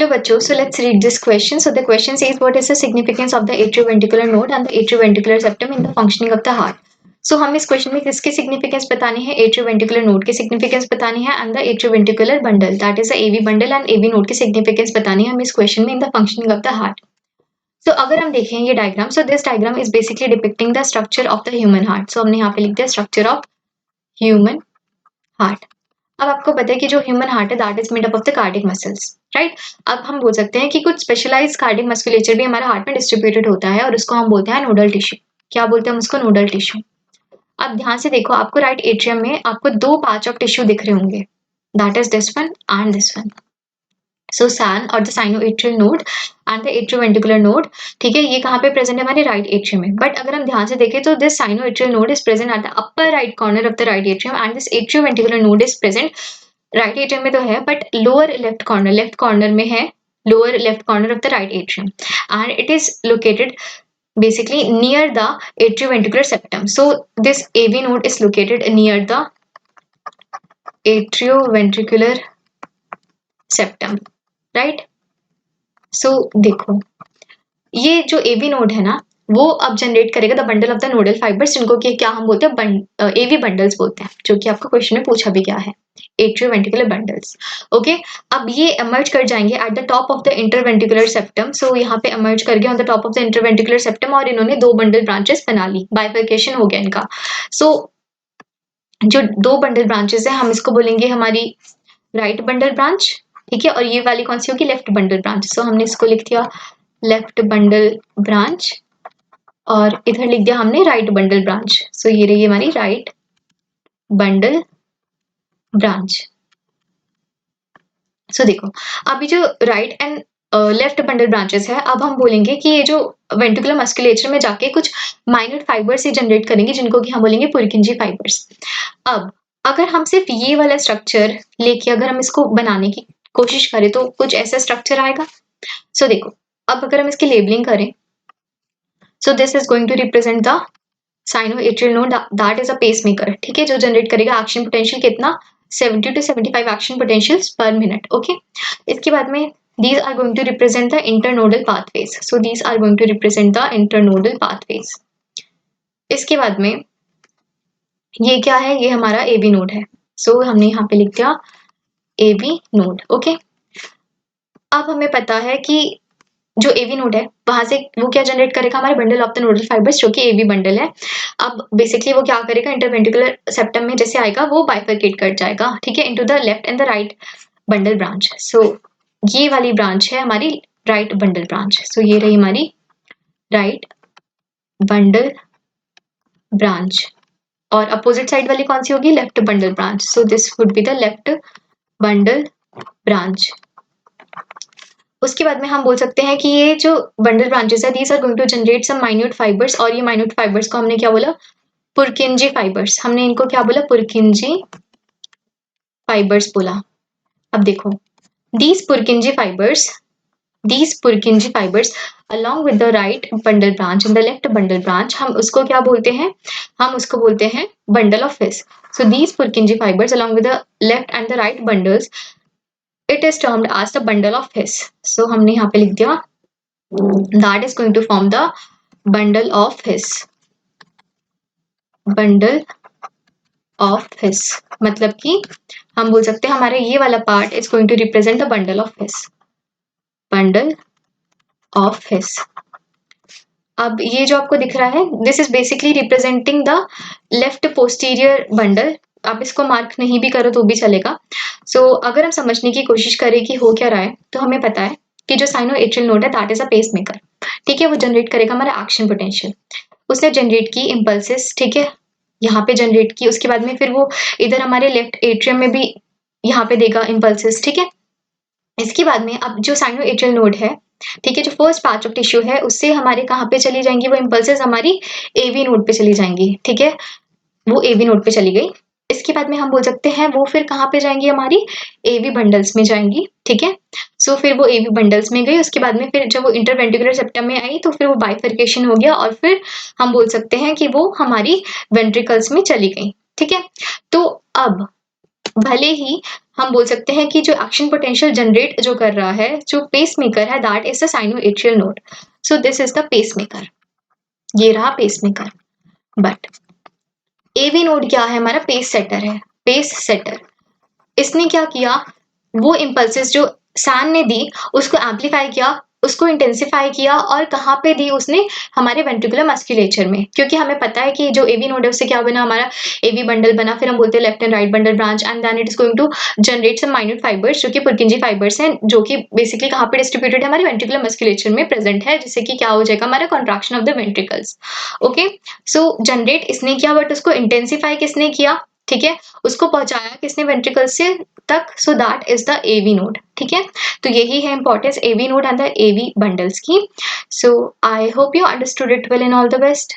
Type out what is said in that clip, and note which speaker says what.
Speaker 1: Hello बच्चों, so let's read this question. So the question says, what is the significance of the atrioventricular node and the atrioventricular septum in the functioning of the heart? So हम इस question में किसकी significance बतानी है, atrioventricular node की significance बतानी है and the atrioventricular bundle that is the AV bundle and AV node की सिग्निफिकेंस बतानी है हम इस क्वेश्चन में in the functioning of the heart. So अगर हम देखें ये diagram, so this diagram is basically depicting the structure of the human heart. So हमने यहाँ पे लिख दिया स्ट्रक्चर ऑफ ह्यूमन हार्ट. अब आपको पता है कि जो ह्यूमन हार्ट है that is made up of the cardiac muscles, right. अब हम बोल सकते हैं कि कुछ स्पेशलाइज्ड कार्डिक मस्कुलेचर भी हमारे हार्ट में डिस्ट्रीब्यूटेड होता है और उसको हम बोलते हैं नोडल टिश्यू. क्या बोलते हैं हम उसको? Nodal tissue. अब ध्यान से देखो, आपको राइट एट्रियम में आपको दो पैच ऑफ टिश्यू दिख रहे होंगे, that is this one and this one. So SAN और the sinoatrial node and the atrioventricular node, ठीक है, ये कहाँ पे प्रेजेंट है? हमारे राइट एट्रियम में. बट अगर हम ध्यान से देखें तो this sinoatrial node is present at the upper right corner of the right atrium and this atrioventricular node is present right atrium में तो है बट लोअर लेफ्ट कॉर्नर में है, lower left corner of the right atrium and it is located basically near the atrioventricular septum. So this AV node is located near the atrioventricular septum, right? So देखो ये जो AV node है ना, वो अब generate करेगा the bundle of the nodal fibres, जिनको कि क्या हम बोलते हैं AV बंडल्स बोलते हैं, जो कि आपको क्वेश्चन में पूछा भी गया है, एट्रियोवेंट्रिकुलर बंडल्स. ओके, अब ये एमर्ज कर जाएंगे at the top of the interventricular septum. So यहाँ पे एमर्ज कर गए on the top of the interventricular septum और इन्होंने दो बंडल ब्रांचेस बना ली, बाइफर्केशन हो गया इनका. सो जो दो बंडल ब्रांचेस है हम इसको बोलेंगे हमारी राइट बंडल ब्रांच, ठीक है, और ये वाली कौन सी होगी? Left bundle branch. सो हमने इसको लिख दिया लेफ्ट बंडल ब्रांच और इधर लिख दिया हमने राइट बंडल ब्रांच. सो ये रही हमारी राइट बंडल ब्रांच. सो देखो अभी जो right and left bundle branches है, अब हम बोलेंगे कि ये जो वेंट्रिकुलर मस्कुलेचर में जाके कुछ माइन्यूट फाइबर्स ही जनरेट करेंगे, जिनको कि हम बोलेंगे पुरकिंजी फाइबर्स. अब अगर हम सिर्फ ये वाला स्ट्रक्चर लेके अगर हम इसको बनाने की कोशिश करें तो कुछ ऐसा स्ट्रक्चर आएगा. सो देखो अब अगर हम इसकी लेबलिंग करें, so this is going to represent the sinoatrial node that is a pacemaker, ठीक है, जो जनरेट करेगा एक्शन पोटेंशियल कितना? 70 to 75 एक्शन पोटेंशियल्स पर मिनट. ओके, इसके बाद में these are going to represent the internodal pathways. So these are going to represent the internodal pathways. इसके बाद में ये क्या है? ये हमारा AV नोड है. सो हमने यहाँ पे लिख दिया AV नोड. ओके, अब हमें पता है कि जो AV नोड है वहां से वो क्या जनरेट करेगा? हमारे bundle of the nodal fibres, जो कि AV बंडल है. अब बेसिकली वो क्या करेगा? इंटरवेंट्रिकुलर सेप्टम में जैसे आएगा वो बाइफरकेट कर जाएगा, ठीक है, into the left and the right bundle branch. So ये वाली ब्रांच है हमारी राइट बंडल ब्रांच. सो ये रही हमारी राइट बंडल ब्रांच और अपोजिट साइड वाली कौन सी होगी? Left bundle branch. So this would be the left bundle branch. उसके बाद में हम बोल सकते हैं कि ये जो बंडल ब्रांचेस है these are going to generate some minute fibres, और ये माइन्यूट फाइबर्स को हमने क्या बोला? Purkinje fibres. हमने इनको क्या बोला? पुरकिंजी फाइबर्स बोला. अब देखो these Purkinje fibers along with the right bundle branch and the left bundle branch, हम उसको क्या बोलते हैं? हम उसको बोलते हैं bundle of His. So these Purkinje fibers along with the left and the right bundles, it is termed as the bundle of His. So हमने यहाँ पे लिख दिया that is going to form the bundle of His. bundle of His मतलब कि हम बोल सकते हैं हमारे ये वाला part is going to represent the bundle of His. Bundle of His. अब ये जो आपको दिख रहा है this is basically representing the left posterior bundle. आप इसको मार्क नहीं भी करो तो भी चलेगा. सो अगर हम समझने की कोशिश करें कि हो क्या रहा है, तो हमें पता है कि जो साइनोएट्रियल नोड है दैट इज अ पेसमेकर, ठीक है, वो जनरेट करेगा हमारा एक्शन पोटेंशियल. उसने जनरेट की इम्पल्सेस, ठीक है, यहाँ पे जनरेट की. उसके बाद में फिर वो इधर हमारे लेफ्ट एट्रियम में भी यहाँ पे देगा इम्पल्सेस, ठीक है. इसके बाद में अब जो साइनोएट्रियल नोड है, ठीक है, जो फर्स्ट पार्ट ऑफ टिश्यू है उससे हमारे कहाँ पे चली जाएंगी वो इम्पल्सेस? हमारी AV नोड पे चली जाएंगी, ठीक है, वो AV नोड पे चली गई. इसके बाद में हम बोल सकते हैं वो फिर कहाँ पे जाएंगी? हमारी AV बंडल्स में जाएंगी, ठीक है. सो फिर वो AV बंडल्स में गई. उसके बाद में फिर जब वो इंटरवेंट्रिकुलर सेप्टम में आई तो फिर वो बाइफर्केशन हो गया और फिर हम बोल सकते हैं कि वो हमारी वेंट्रिकल्स में चली गई, ठीक है. तो अब भले ही हम बोल सकते हैं कि जो एक्शन पोटेंशियल जनरेट जो कर रहा है, जो पेसमेकर है, that is the sinoatrial node. So this is the pacemaker, ये रहा पेसमेकर। बट एवी नोड क्या है? हमारा पेस सेटर है, पेस सेटर। इसने क्या किया, वो इम्पल्सेस जो सैन ने दी उसको एम्पलीफाई किया, उसको इंटेंसिफाई किया, और कहाँ पे दी उसने? हमारे वेंट्रिकुलर मस्कुलेचर में। क्योंकि हमें पता है कि जो एवी नोड है उससे क्या बना, हमारा एवी बंडल बना, फिर हम बोलते हैं left and right bundle branch, and then it is going to generate some minute fibres जो कि पुरकिंजी फाइबर्स हैं, जो कि बेसिकली कहाँ पे डिस्ट्रीब्यूटेड है? हमारे वेंट्रिकुलर मस्कुलेचर में प्रेजेंट है, जिससे कि क्या हो जाएगा? हमारा contraction of the ventricles. Okay, so generate इसने किया, बट उसको इंटेंसिफाई किसने किया? ठीक है, उसको पहुंचाया किसने वेंट्रिकल से तक? So that is the AV node. ठीक है, तो यही है importance AV node and the AV bundles की। So I hope you understood it well, in all the best.